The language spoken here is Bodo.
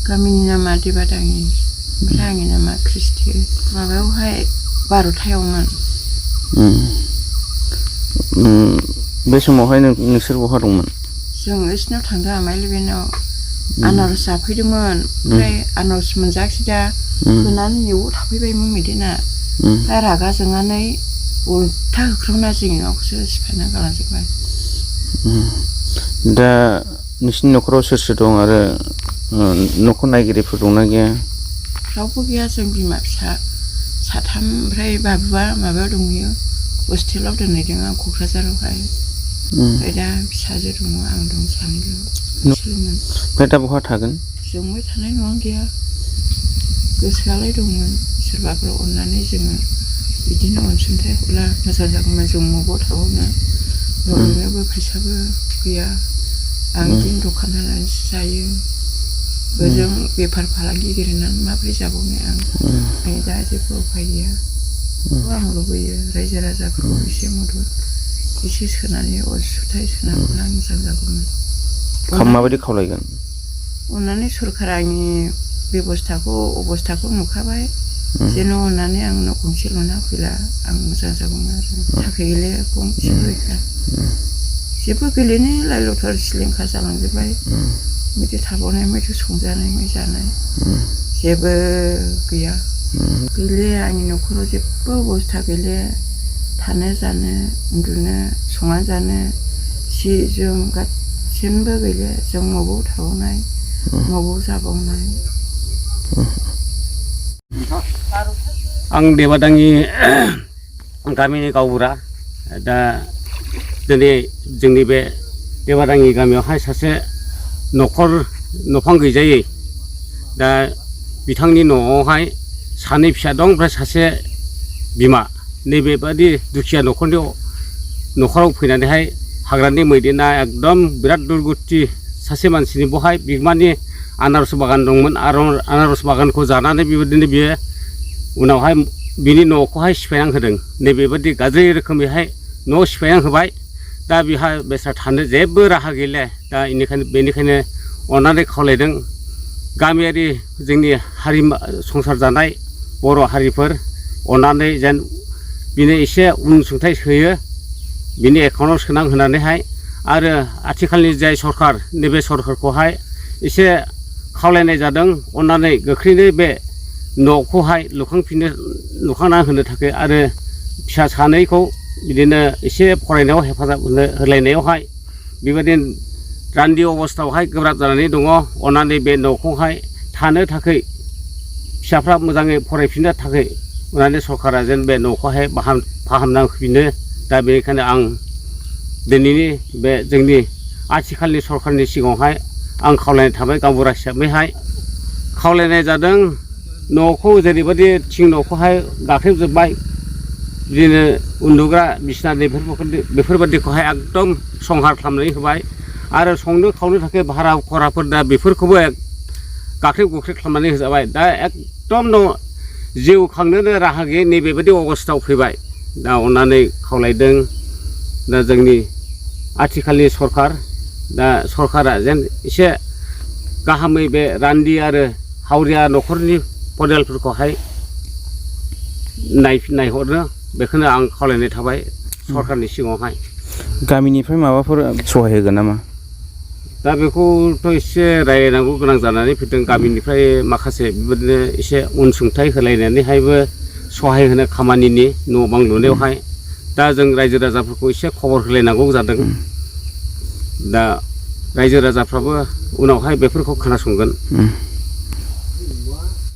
गामिनि नामा देबादांनि ओमफ्राय आंनि नामा क्रिस्टि माबायावहाय 12थायावमोन बे समावहाय नोंसोर बहा दंमोन जों इसनाव थांदों आमाइलिबेनाव आनारस जाफैदोंमोन ओमफ्राय आनारस मोनजायाखै दा होनानै न'आव थाफैबायमोन मैदेना दा रागा जोंनानै उल्था होख्रावना जोंनि न'खौसो सिफायना गालांजोब्बाय दा नोंसिनि न'खराव सोर दं आरो न'खर नायगिरिफोर दंना गैया रावबो गैया जों बिमा फिसा साथाम ओमफ्राय बाबुआ माबायाव दंहैयो हस्टेलाव दोनहैदों आं क'क्राझारावहाय ओमफ्राय दा फिसाजो दङ आं दं सानैल' बिसोरमोन ओमफ्राय दा बहा थागोन जोंबो थानाय न'आनो गैया गोसोआलाय दंमोन सोरबाफोर अननानै जोङो बिदिनो अनसुंथाइ हरला मोजां जागौमोन जों मबाव थाबावनो न'नियावबो फैसाबो गैया आं बिदिनो दखान होनानैसो जायो ओजों बेफार फालांगि गेलेनानै माबोरै जाबावनो आं दा जेबो उफाय गैया आं लुबैयो रायजो राजाफोरखौ एसे मदद एसे सोनानै अनसुंथाइ सोना हरब्ला मोजां जागौमोन माबायदि खावलायगोन अननानै सरकारा आंनि अबस्थाखौ नुखाबाय जेन' अननानै आं न' गंसे लुना होफैला आं मोजां जागौमोन आरो थाखा गैलाया गंसेबो गैया जेबो गैलेनि लाइ लथर सिलिंखार जालांजोब्बाय बिदि थाबावनाय मैथु संजानाय मै जानाय जेबो गैया गैले आंनि न'खराव जेबो अबस्था गैले थानो जानो उन्दुनो संना जानो सि जोम गासिनबो गैले जों मबाव थाबावनाय मबाव जाबावनाय आं देबादांनि गामिनि गावबुरा दा दिनै जोंनि बे देबादांनि गामियावहाय सासे न'फां गैजायै दा बिथांनि न'आवहाय सानै फिसा दं ओमफ्राय सासे बिमा नैबेबादि दुखिया न'खराव फैनानैहाय हाग्रानि मैदेना एकदम बिराद दुर्गति सासे मानसिनि बहाय बिगोमानि आनारस बागान दंमोन आरो आनारस बागानखौ जानानै बेबायदिनो बियो उनावहाय बिनि न'खौहाय सिफायनानै होदों नैबेबादि गाज्रि रोखोमैहाय न' सिफायनानै होबाय दा बिहा बेसा थानो जेबो राहा गैले दा बेनिखायनो अननानै खावलायदों गामियारि जोंनि हारि संसार जानाय बर' हारिफोर अननानै जेन बिनो एसे अनसुंथाइ होयो बिनि एकाउन्टआव सोना होनानैहाय आरो आथिखालनि जाय सरखार नैबे सरखारखौहाय एसे खावलायनाय जादों अननानै गोख्रैनो बे न'खौहाय लुखांना होनो थाखाय आरो फिसा सानैखौ बिदिनो एसे फरायनायाव हेफाजाब होलायनायावहाय बेबायदिनो रान्दि अबस्थायावहाय गोब्राब जानानै दङ अननानै बे न'खौहाय थानो थाखाय फिसाफ्रा मोजाङै फरायफिननो थाखाय अननानै सरकारा जेन बे न'खौहाय फाहामना होफिनो दा बेनिखायनो आं दिनैनि बे जोंनि आथिखालनि सरकारनि सिगाङावहाय आं खावलायनाय थाबाय गावबुरा हिसाबैहाय खावलायनाय जादों न'खौ जेरैबायदि थिं न'खौहाय गाख्रेबजोब्बाय बिदिनो उन्दुग्रा बिसिना बेफोरबायदिखौहाय एकदम संहार खालामनानै होबाय आरो संनो खावनो थाखाय भारा खराफोर दा बेफोरखौबो गाख्रेब गुख्रेब खालामनानै होजाबाय दा एकदम जिउ खांनोनो राहा गैयै नैबेबायदि अबस्थायाव फैबाय दा अननानै खावलायदों दा जोंनि आथिखालनि सरकार दा सरकारा जेन एसे गाहामै बे रान्दि आरो हावरिया न'खरनि परियालफोरखौहाय नायहरनो बेखौनो आं खावलायनाय थाबाय सरकारनि सिगाङावहाय गामिनिफ्राय माबाफोर सहाय होगोन नामा दा बेखौथ' एसे रायलायनांगौ गोनां जानानै फैदों गामिनिफ्राय माखासे बेबायदिनो एसे अनसुंथाइ होलायनानैहायबो सहाय होनो खामानिनि न' बां लुनायावहाय दा जों रायजो राजाफोरखौ एसे खबर होलायनांगौ जादों दा रायजो राजाफ्राबो उनावहाय बेफोरखौ खोनासंगोन